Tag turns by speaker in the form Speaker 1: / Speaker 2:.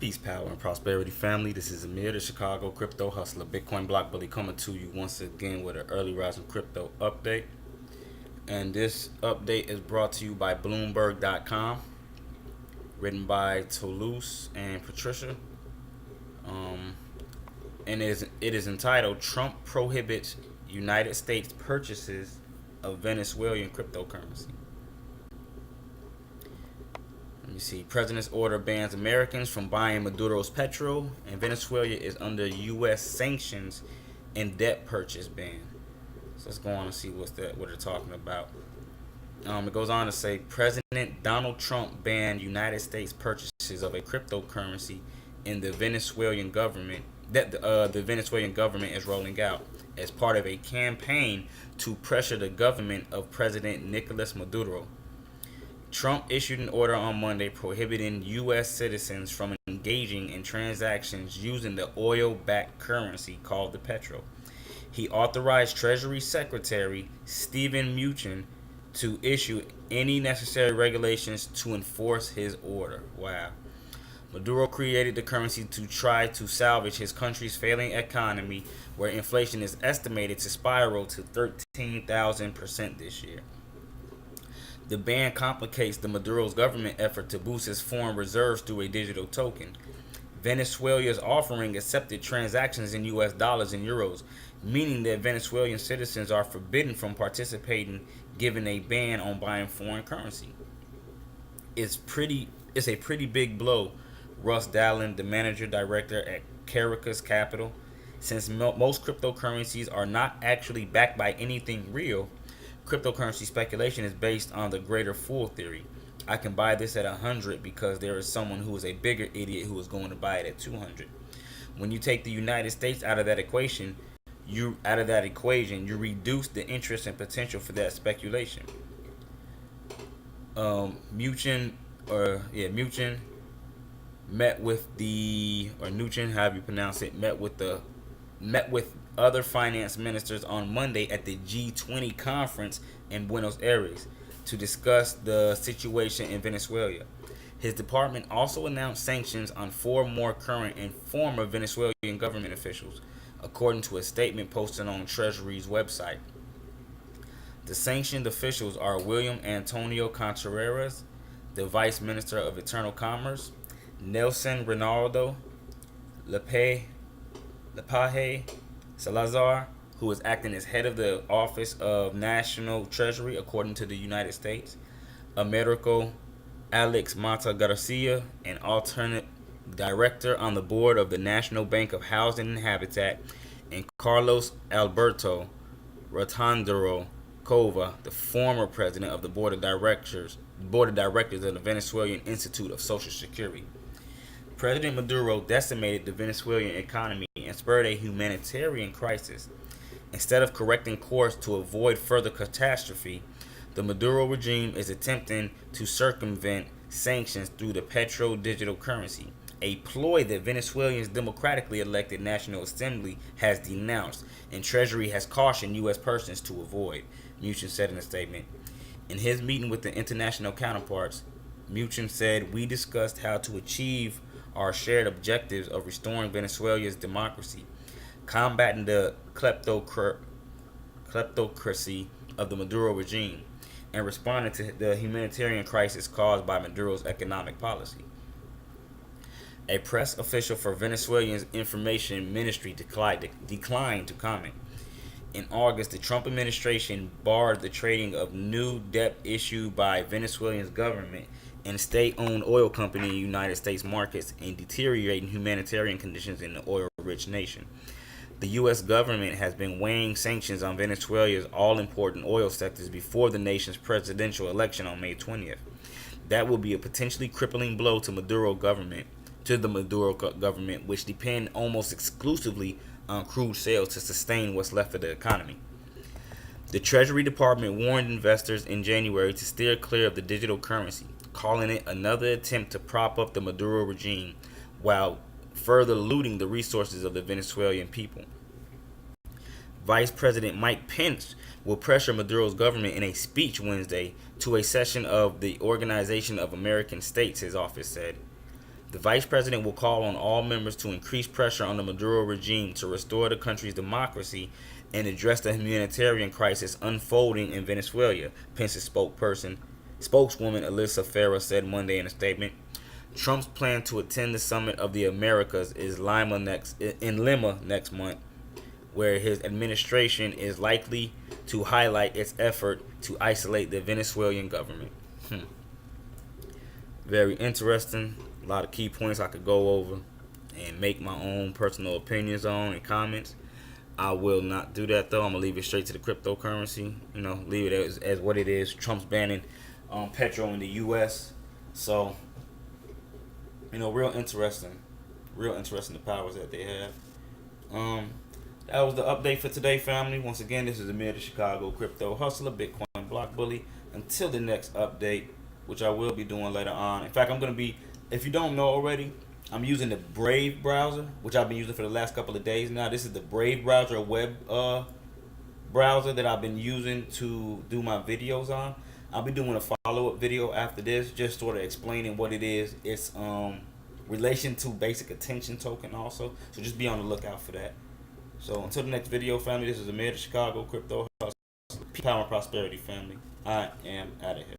Speaker 1: Peace, power, and prosperity, family. This is Amir, the Chicago crypto hustler, Bitcoin block bully, coming to you once again with an early rising crypto update. And this update is brought to you by Bloomberg.com, written by Toulouse and Patricia. And it is entitled "Trump Prohibits United States Purchases of Venezuelan Cryptocurrency." Let me see. President's order bans Americans from buying Maduro's Petro, and Venezuela is under U.S. sanctions and debt purchase ban. So let's go on and see what they're talking about. It goes on to say President Donald Trump banned United States purchases of a cryptocurrency in the Venezuelan government that the Venezuelan government is rolling out as part of a campaign to pressure the government of President Nicolas Maduro. Trump issued an order on Monday prohibiting U.S. citizens from engaging in transactions using the oil-backed currency called the Petro. He authorized Treasury Secretary Steven Mnuchin to issue any necessary regulations to enforce his order. Wow. Maduro created the currency to try to salvage his country's failing economy, where inflation is estimated to spiral to 13,000% this year. The ban complicates the Maduro's government effort to boost its foreign reserves through a digital token. Venezuela's offering accepted transactions in U.S. dollars and euros, meaning that Venezuelan citizens are forbidden from participating, given a ban on buying foreign currency. It's a pretty big blow, Russ Dallin, the manager director at Caracas Capital. Since most cryptocurrencies are not actually backed by anything real, cryptocurrency speculation is based on the greater fool theory. I can buy this at 100 because there is someone who is a bigger idiot who is going to buy it at 200. When you take the United States out of that equation, you reduce the interest and potential for that speculation. Mnuchin met with other finance ministers on Monday at the G20 conference in Buenos Aires to discuss the situation in Venezuela. His department also announced sanctions on 4 more current and former Venezuelan government officials, according to a statement posted on Treasury's website. The sanctioned officials are William Antonio Contreras, the Vice Minister of Internal Commerce, Nelson Ronaldo Lepaje Salazar, who is acting as head of the Office of National Treasury, according to the United States, Americo Alex Mata Garcia, an alternate director on the board of the National Bank of Housing and Habitat, and Carlos Alberto Rotondero Cova, the former president of the board of directors of the Venezuelan Institute of Social Security. President Maduro decimated the Venezuelan economy and spurred a humanitarian crisis. Instead of correcting course to avoid further catastrophe, the Maduro regime is attempting to circumvent sanctions through the Petro digital currency, a ploy that Venezuela's democratically elected National Assembly has denounced and Treasury has cautioned U.S. persons to avoid, Mnuchin said in a statement. In his meeting with the international counterparts, Mnuchin said, "We discussed how to achieve our shared objectives of restoring Venezuela's democracy, combating the kleptocracy of the Maduro regime, and responding to the humanitarian crisis caused by Maduro's economic policy." A press official for Venezuela's information ministry declined to comment. In August, the Trump administration barred the trading of new debt issued by Venezuela's government and state-owned oil company in United States markets and deteriorating humanitarian conditions in the oil-rich nation. The U.S. government has been weighing sanctions on Venezuela's all-important oil sectors before the nation's presidential election on May 20th. That will be a potentially crippling blow to the Maduro government, which depend almost exclusively on crude sales to sustain what's left of the economy. The Treasury Department warned investors in January to steer clear of the digital currency, calling it another attempt to prop up the Maduro regime while further looting the resources of the Venezuelan people. Vice President Mike Pence will pressure Maduro's government in a speech Wednesday to a session of the Organization of American States, his office said. The vice president will call on all members to increase pressure on the Maduro regime to restore the country's democracy and address the humanitarian crisis unfolding in Venezuela, Pence's spokeswoman Alyssa Farah said Monday in a statement. Trump's plan to attend the Summit of the Americas is in Lima next month, where his administration is likely to highlight its effort to isolate the Venezuelan government. Very interesting. A lot of key points I could go over and make my own personal opinions on and comments. I will not do that though. I'm gonna leave it straight to the cryptocurrency. Leave it as what it is. Trump's banning Petro in the U.S. So, real interesting the powers that they have. That was the update for today, family. Once again, this is Amir, the Chicago crypto hustler, Bitcoin block bully. Until the next update, which I will be doing later on. In fact, I'm going to be, if you don't know already, I'm using the Brave browser, which I've been using for the last couple of days now. This is the Brave browser, a web browser that I've been using to do my videos on. I'll be doing a follow-up video after this, just sort of explaining what it is. It's relation to basic attention token also. So just be on the lookout for that. So until the next video, family, this is Amir, the Chicago crypto hustler. Power and prosperity, family. I am out of here.